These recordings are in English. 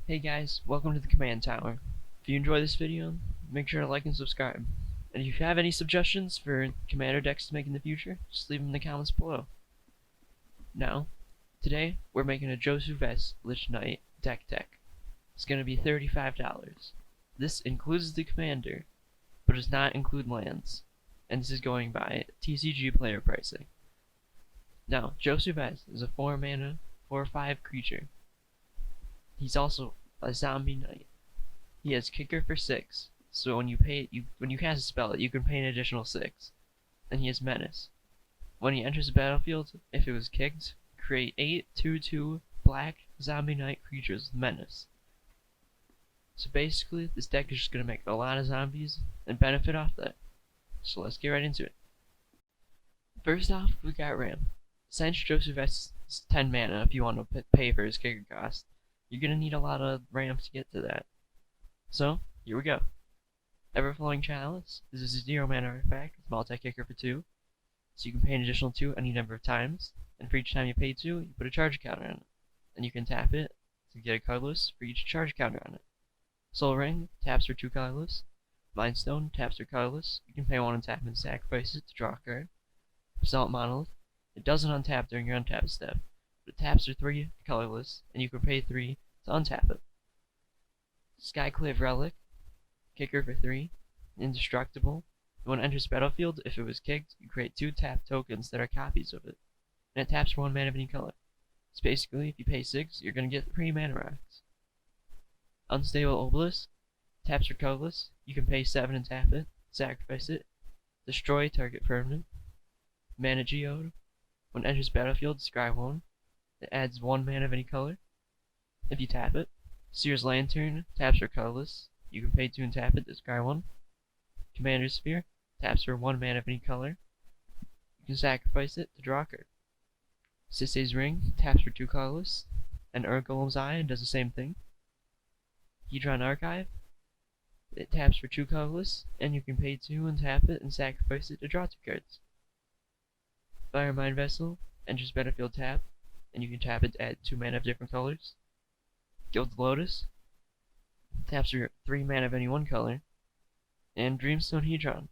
Hey guys, welcome to the Command Tower. If you enjoy this video, make sure to like and subscribe. And if you have any suggestions for commander decks to make in the future, just leave them in the comments below. Now, today we're making a Josu Vess Lich Deck Tech. It's going to be $35. This includes the commander, but does not include lands. And this is going by TCG player pricing. Now, Josu Vess is a 4 mana, 4/5 creature. He's also a zombie knight. He has kicker for 6, so when you cast a spell, you can pay an additional 6. And he has menace. When he enters the battlefield, if it was kicked, create 8 2/2 black zombie knight creatures with menace. So basically, this deck is just going to make a lot of zombies and benefit off that. So let's get right into it. First off, we got Ram. Since Josu Vess is 10 mana if you want to pay for his kicker cost, you're going to need a lot of ramps to get to that. So, here we go. Everflowing Chalice. This is a 0 mana artifact with multi-kicker for 2. So you can pay an additional 2 any number of times. And for each time you pay 2, you put a charge counter on it. And you can tap it to get a colorless for each charge counter on it. Soul Ring taps for 2 colorless. Mindstone taps for colorless. You can pay 1 and tap and sacrifice it to draw a card. Assault Monolith. It doesn't untap during your untap step, but it taps for 3 colorless, and you can pay 3 to untap it. Skyclave Relic, kicker for 3, indestructible. When it enters the battlefield, if it was kicked, you create 2 tap tokens that are copies of it, and it taps for 1 mana of any color. So basically, if you pay 6, you're going to get 3 mana rocks. Unstable Obelisk, taps for colorless. You can pay 7 and tap it, sacrifice it, destroy target permanent. Mana Geode, when it enters the battlefield, scry 1. It adds 1 mana of any color. If you tap it. Seer's Lantern taps for colorless. You can pay 2 and tap it to scry 1. Commander Sphere taps for 1 mana of any color. You can sacrifice it to draw a card. Sisay's Ring taps for 2 colorless. And Urgolem's Eye does the same thing. Hedron Archive, it taps for 2 colorless, and you can pay 2 and tap it and sacrifice it to draw 2 cards. Firemind Vessel enters battlefield tap, and you can tap it to add 2 mana of different colors. Gilded Lotus taps for 3 mana of any one color. And Dreamstone Hedron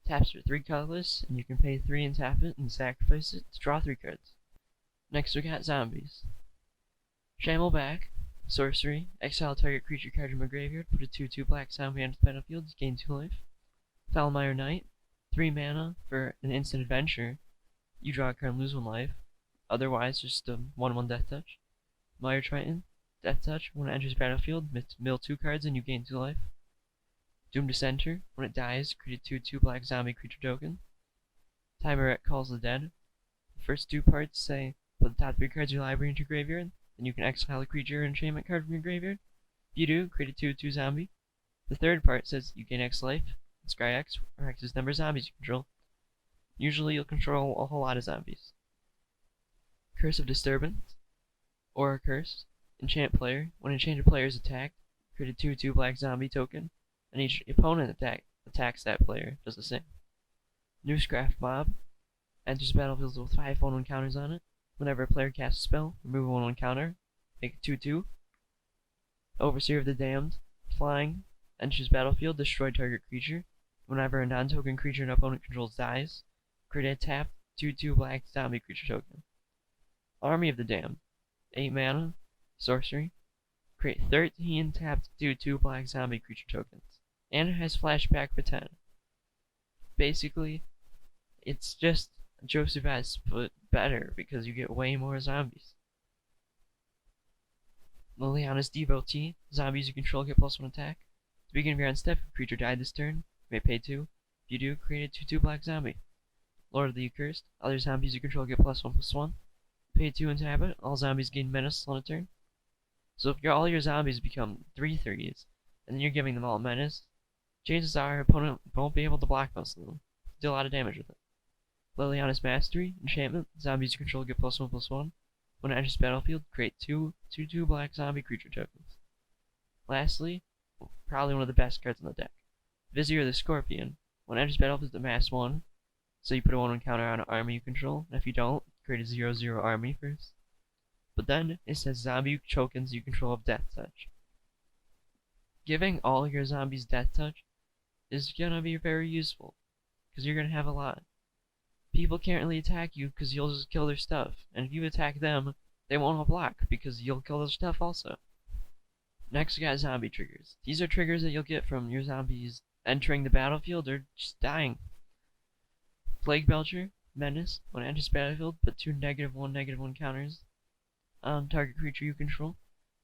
taps for 3 colorless, and you can pay 3 and tap it and sacrifice it to draw 3 cards. Next we got zombies. Shamelback, sorcery, exile target creature card from a graveyard, put a 2/2 black zombie onto the battlefield, gain 2 life. Foulmire Knight, 3 mana for an instant adventure. You draw a card and lose 1 life. Otherwise, just a 1/1 Death Touch. Mire Triton, Death Touch, when it enters the battlefield, mill 2 cards and you gain 2 life. Doom Dissenter, when it dies, create a 2/2 black zombie creature token. Timerette Calls the Dead. The first 2 parts say, put the top 3 cards of your library into your graveyard, then you can exile a creature or enchantment card from your graveyard. If you do, create a 2/2 zombie. The third part says you gain X life, and scry X, or X is the number of zombies you control. Usually you'll control a whole lot of zombies. Curse of Disturbance, Aura Curse, enchant player. When enchanted player is attacked, create a 2/2 black zombie token, and each opponent attacks that player does the same. Newscraft Mob, enters the battlefield with 5 1/1 counters on it. Whenever a player casts a spell, remove a 1/1 counter, make it 2/2. Overseer of the Damned, flying, enters battlefield, destroy target creature. Whenever a non-token creature an opponent controls dies, create a tapped 2/2 black zombie creature token. Army of the Damned, 8 mana, sorcery, create 13 tapped 2/2 black zombie creature tokens, and it has flashback for 10. Basically, it's just Josu Vess, but better because you get way more zombies. Liliana's Devotee, zombies you control get +1 attack. At the beginning of your end step, if a creature died this turn, you may pay 2. If you do, create a 2/2 black zombie. Lord of the Accursed, other zombies you control get +1/+1. Pay 2 and tap it, all zombies gain menace on a turn. So if all your zombies become 3/3s, and then you're giving them all menace, chances are your opponent won't be able to block most of them. Do a lot of damage with it. Liliana's Mastery, enchantment, zombies you control get +1/+1. When it enters the battlefield, create 2/2 black zombie creature tokens. Lastly, probably one of the best cards in the deck, Vizier the Scorpion. When it enters the battlefield, it's amass 1, so you put a 1/1 counter on an army you control, and if you don't, create a 0/0 army first. But then, it says zombie tokens you control of Death Touch. Giving all your zombies death touch is gonna be very useful, because you're gonna have a lot. People can't really attack you because you'll just kill their stuff, and if you attack them, they won't all block because you'll kill their stuff also. Next we got zombie triggers. These are triggers that you'll get from your zombies entering the battlefield or just dying. Plague Belcher, Menace, when it enters battlefield, put 2 -1/-1 counters on target creature you control.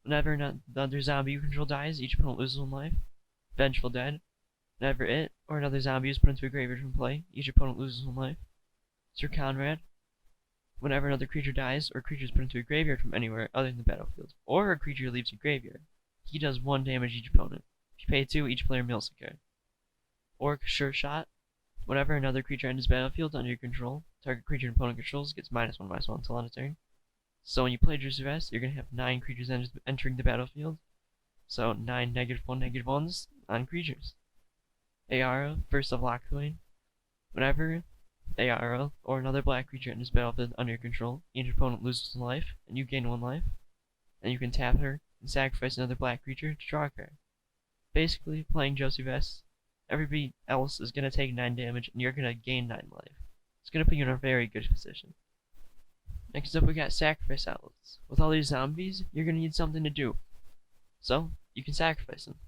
Whenever another zombie you control dies, each opponent loses 1 life. Vengeful Dead, whenever it or another zombie is put into a graveyard from play, each opponent loses 1 life. Sir Conrad, whenever another creature dies or creature is put into a graveyard from anywhere other than the battlefield, or a creature leaves a graveyard, he does 1 damage each opponent. If you pay 2, each player mills a card. Orc Sure Shot, whenever another creature enters battlefield under your control, target creature an opponent controls gets -1/-1 until end of turn. So when you play Josu Vess, you're going to have 9 creatures entering the battlefield. So 9 -1/-1s on creatures. Aara, First of Lockcoin. Whenever Aara or another black creature enters battlefield under your control, each opponent loses 1 life, and you gain 1 life. And you can tap her and sacrifice another black creature to draw a card. Basically, playing Josu Vess, everybody else is going to take 9 damage, and you're going to gain 9 life. It's going to put you in a very good position. Next up we got sacrifice outlets. With all these zombies, you're going to need something to do. So, you can sacrifice them.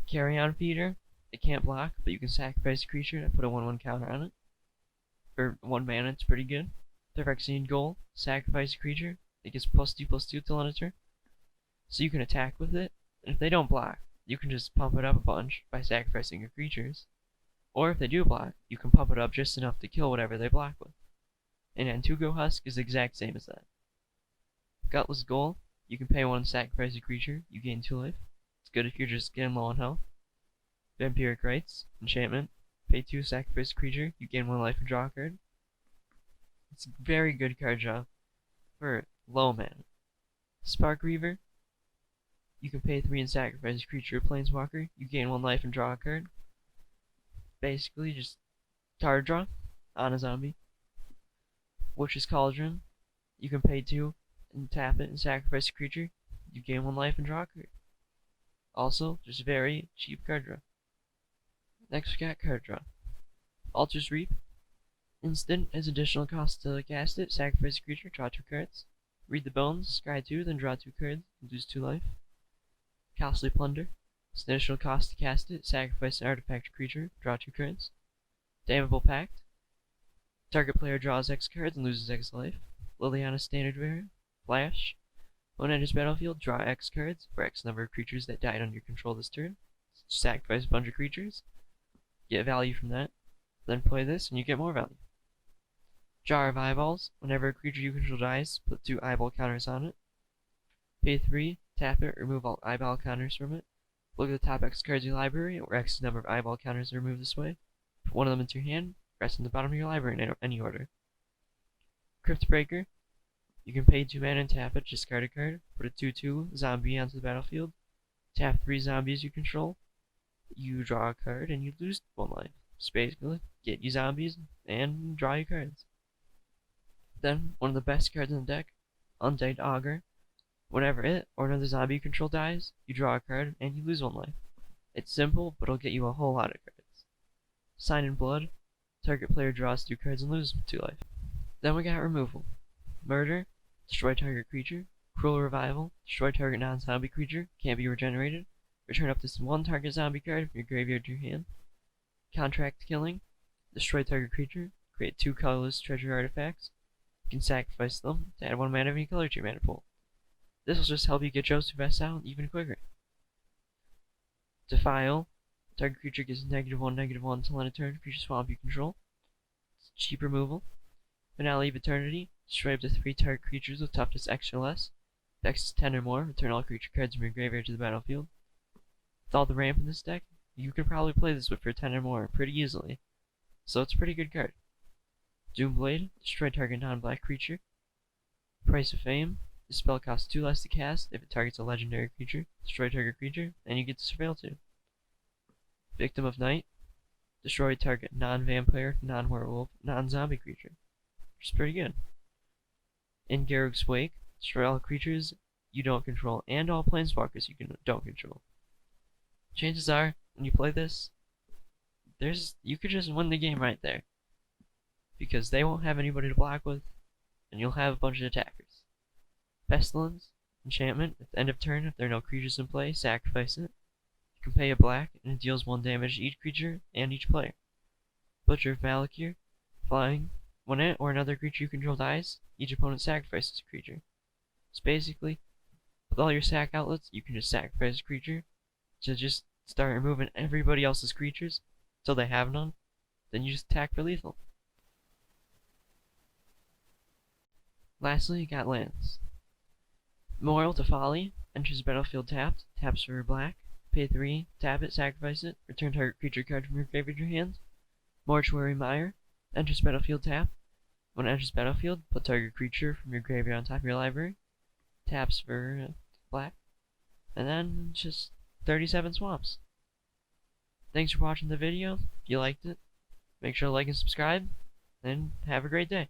Carrion Feeder, it can't block, but you can sacrifice a creature and put a 1/1 counter on it. For 1 mana, it's pretty good. Phyrexian Goal, sacrifice a creature, it gets +2/+2 till end of turn. So you can attack with it, and if they don't block, you can just pump it up a bunch by sacrificing your creatures. Or if they do block, you can pump it up just enough to kill whatever they block with. And Antugo Husk is the exact same as that. Gutless Goal, you can pay 1 and sacrifice a creature, you gain 2 life. It's good if you're just getting low on health. Vampiric Rites, enchantment, pay 2, sacrifice a creature, you gain 1 life and draw a card. It's a very good card draw for low mana. Spark Reaver, you can pay 3 and sacrifice a creature or planeswalker, you gain 1 life and draw a card. Basically just card draw on a zombie. Witch's Cauldron, you can pay 2 and tap it and sacrifice a creature, you gain 1 life and draw a card. Also, just very cheap card draw. Next we got card draw. Altar's Reap, instant as additional cost to cast it, sacrifice a creature, draw 2 cards. Read the Bones, scry 2, then draw 2 cards, and lose 2 life. Costly Plunder, it's an additional cost to cast it, sacrifice an artifact creature, draw 2 cards. Damnable Pact, target player draws X cards and loses X life. Liliana Standard Bearer, Flash, when it enters battlefield, draw X cards for X number of creatures that died under your control this turn. Sacrifice a bunch of creatures, get value from that, then play this and you get more value. Jar of Eyeballs, whenever a creature you control dies, put 2 eyeball counters on it. Pay 3, tap it, remove all eyeball counters from it. Look at the top X cards in your library, or X number of eyeball counters are removed this way. Put 1 of them into your hand, rest in the bottom of your library in any order. Cryptbreaker, you can pay 2 mana and tap it, discard a card, put a 2/2 zombie onto the battlefield, tap 3 zombies you control, you draw a card, and you lose 1 life. Just basically, get you zombies and draw your cards. Then, one of the best cards in the deck, Undead Augur. Whenever it or another zombie you control dies, you draw a card and you lose 1 life. It's simple, but it'll get you a whole lot of cards. Sign in Blood, target player draws 2 cards and loses 2 life. Then we got removal. Murder, destroy target creature. Cruel Revival, destroy target non-zombie creature, can't be regenerated. Return up to 1 target zombie card from your graveyard to your hand. Contract Killing, destroy target creature, create 2 colorless treasure artifacts. You can sacrifice them to add 1 mana of any color to your mana pool. This will just help you get Josu Vess out even quicker. Defile, target creature gets -1/-1 until end of turn, creature swamp you control. It's cheap removal. Finale of Eternity, destroy up to 3 target creatures with toughness X or less. If X is 10 or more, return all creature cards from your graveyard to the battlefield. With all the ramp in this deck, you can probably play this with for 10 or more pretty easily, so it's a pretty good card. Doomblade, destroy target non-black creature. Price of Fame, this spell costs 2 less to cast if it targets a legendary creature, destroy target creature, and you get to surveil 2. Victim of Night, destroy target non-vampire, non-werewolf, non-zombie creature, which is pretty good. In Garruk's Wake, destroy all creatures you don't control and all planeswalkers you don't control. chances are, when you play this, you could just win the game right there. Because they won't have anybody to block with, and you'll have a bunch of attackers. Pestilence, enchantment, at the end of turn, if there are no creatures in play, sacrifice it. You can pay a black, and it deals 1 damage to each creature and each player. Butcher of Malakir, flying. When it or another creature you control dies, each opponent sacrifices a creature. So basically, with all your sack outlets, you can just sacrifice a creature to just start removing everybody else's creatures until they have none. Then you just attack for lethal. Lastly, you got lands. Memorial to Folly, enters the battlefield tapped, taps for black, pay 3, tap it, sacrifice it, return target creature card from your graveyard to your hand. Mortuary Mire, enters battlefield tapped. When it enters battlefield, put target creature from your graveyard on top of your library, taps for black, and then just 37 swamps. Thanks for watching the video. If you liked it, make sure to like and subscribe, and have a great day.